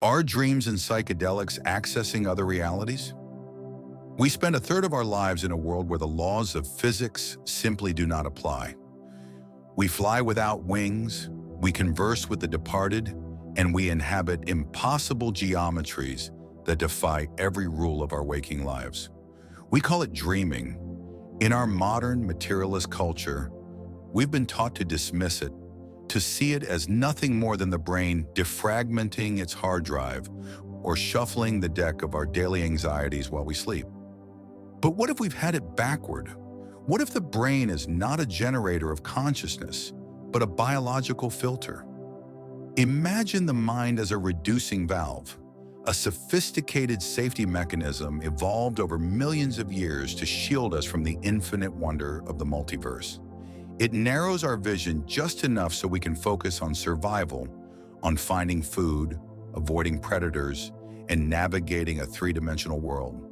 Are dreams and psychedelics accessing other realities? We spend a third of our lives in a world where the laws of physics simply do not apply. We fly without wings, we converse with the departed, and we inhabit impossible geometries that defy every rule of our waking lives. We call it dreaming. In our modern materialist culture, we've been taught to dismiss it, to see it as nothing more than the brain defragmenting its hard drive or shuffling the deck of our daily anxieties while we sleep. But what if we've had it backward? What if the brain is not a generator of consciousness, but a biological filter? Imagine the mind as a reducing valve, a sophisticated safety mechanism evolved over millions of years to shield us from the infinite wonder of the multiverse. It narrows our vision just enough so we can focus on survival, on finding food, avoiding predators, and navigating a three-dimensional world.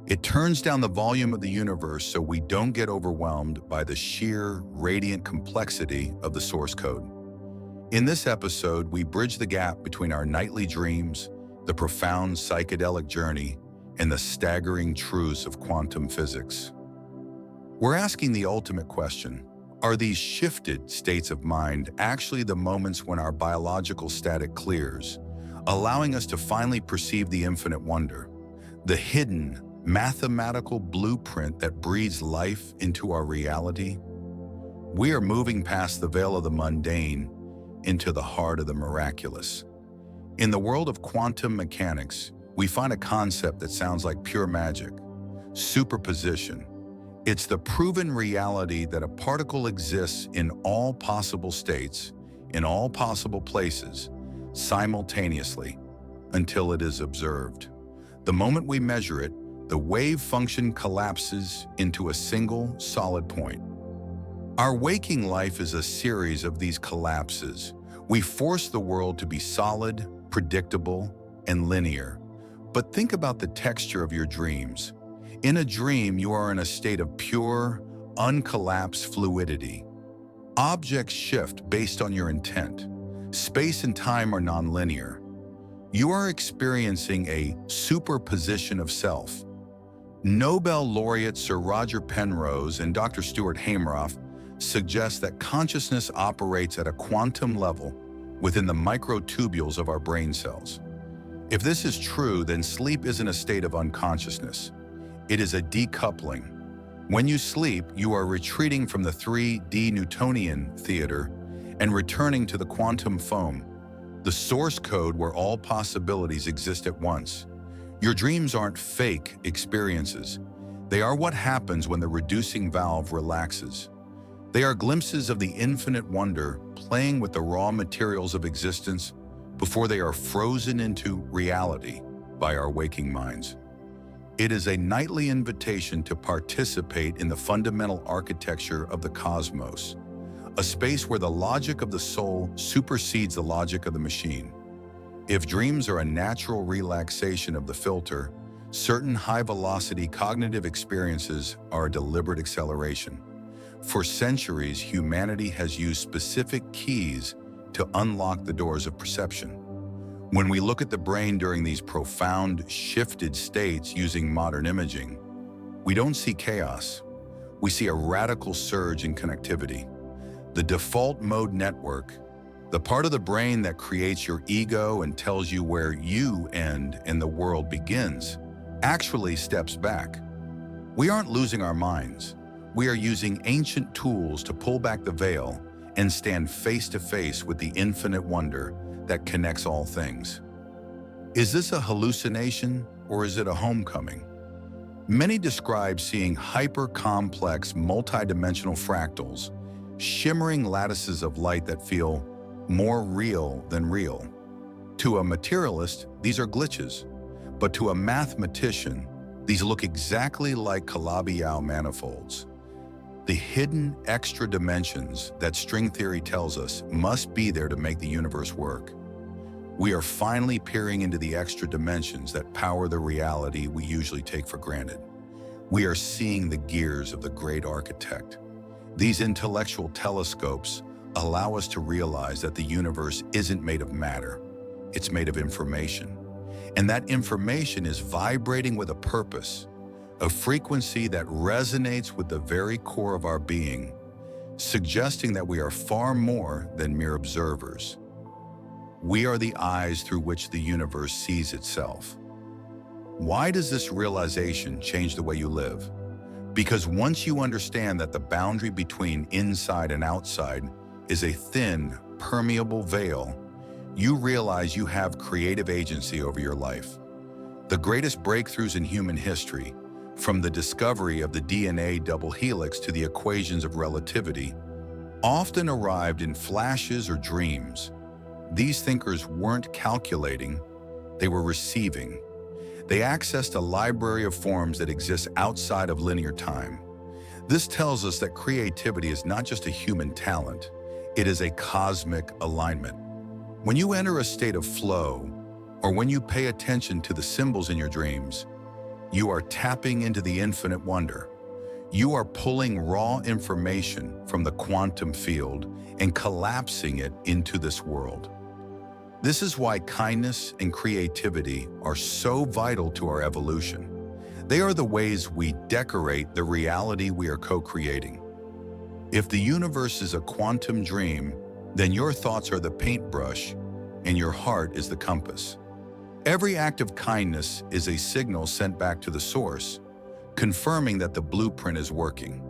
It turns down the volume of the universe so we don't get overwhelmed by the sheer, radiant complexity of the source code. In this episode, we bridge the gap between our nightly dreams, the profound psychedelic journey, and the staggering truths of quantum physics. We're asking the ultimate question: are these shifted states of mind actually the moments when our biological static clears, allowing us to finally perceive the infinite wonder, the hidden, mathematical blueprint that breathes life into our reality? We are moving past the veil of the mundane into the heart of the miraculous. In the world of quantum mechanics, we find a concept that sounds like pure magic: superposition. It's the proven reality that a particle exists in all possible states, in all possible places, simultaneously, until it is observed. The moment we measure it, the wave function collapses into a single, solid point. Our waking life is a series of these collapses. We force the world to be solid, predictable, and linear. But think about the texture of your dreams. In a dream, you are in a state of pure, uncollapsed fluidity. Objects shift based on your intent. Space and time are nonlinear. You are experiencing a superposition of self. Nobel laureate Sir Roger Penrose and Dr. Stuart Hameroff suggest that consciousness operates at a quantum level within the microtubules of our brain cells. If this is true, then sleep isn't a state of unconsciousness. It is a decoupling. When you sleep, you are retreating from the 3D Newtonian theater and returning to the quantum foam, the source code where all possibilities exist at once. Your dreams aren't fake experiences. They are what happens when the reducing valve relaxes. They are glimpses of the infinite wonder playing with the raw materials of existence before they are frozen into reality by our waking minds. It is a nightly invitation to participate in the fundamental architecture of the cosmos, a space where the logic of the soul supersedes the logic of the machine. If dreams are a natural relaxation of the filter, certain high-velocity cognitive experiences are a deliberate acceleration. For centuries, humanity has used specific keys to unlock the doors of perception. When we look at the brain during these profound, shifted states using modern imaging, we don't see chaos. We see a radical surge in connectivity. The default mode network, the part of the brain that creates your ego and tells you where you end and the world begins, actually steps back. We aren't losing our minds. We are using ancient tools to pull back the veil and stand face to face with the infinite wonder that connects all things. Is this a hallucination or is it a homecoming? Many describe seeing hyper-complex, multidimensional fractals, shimmering lattices of light that feel more real than real. To a materialist, these are glitches, but to a mathematician, these look exactly like Calabi-Yau manifolds. The hidden extra dimensions that string theory tells us must be there to make the universe work. We are finally peering into the extra dimensions that power the reality we usually take for granted. We are seeing the gears of the great architect. These intellectual telescopes allow us to realize that the universe isn't made of matter. it's made of information. And that information is vibrating with a purpose, a frequency that resonates with the very core of our being, suggesting that we are far more than mere observers. We are the eyes through which the universe sees itself. Why does this realization change the way you live? Because once you understand that the boundary between inside and outside is a thin, permeable veil, you realize you have creative agency over your life. The greatest breakthroughs in human history, from the discovery of the DNA double helix to the equations of relativity, often arrived in flashes or dreams. These thinkers weren't calculating, they were receiving. They accessed a library of forms that exists outside of linear time. This tells us that creativity is not just a human talent, it is a cosmic alignment. When you enter a state of flow, or when you pay attention to the symbols in your dreams, you are tapping into the infinite wonder. You are pulling raw information from the quantum field and collapsing it into this world. This is why kindness and creativity are so vital to our evolution. They are the ways we decorate the reality we are co-creating. If the universe is a quantum dream, then your thoughts are the paintbrush and your heart is the compass. Every act of kindness is a signal sent back to the source, confirming that the blueprint is working.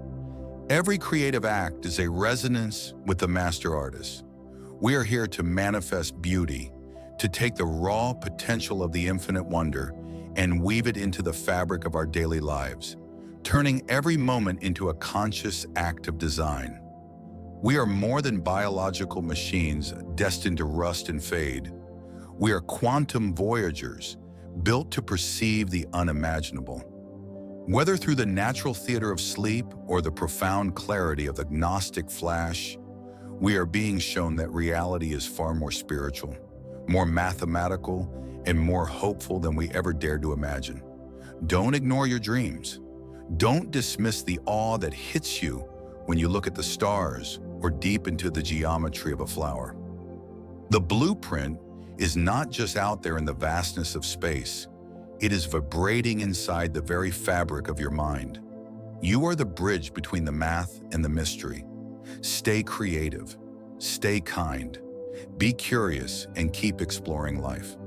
Every creative act is a resonance with the master artist. We are here to manifest beauty, to take the raw potential of the infinite wonder and weave it into the fabric of our daily lives, turning every moment into a conscious act of design. We are more than biological machines destined to rust and fade. We are quantum voyagers, built to perceive the unimaginable. Whether through the natural theater of sleep or the profound clarity of the Gnostic flash, we are being shown that reality is far more spiritual, more mathematical, and more hopeful than we ever dared to imagine. Don't ignore your dreams. Don't dismiss the awe that hits you when you look at the stars or deep into the geometry of a flower. The blueprint is not just out there in the vastness of space. It is vibrating inside the very fabric of your mind. You are the bridge between the math and the mystery. Stay creative, stay kind, be curious, and keep exploring life.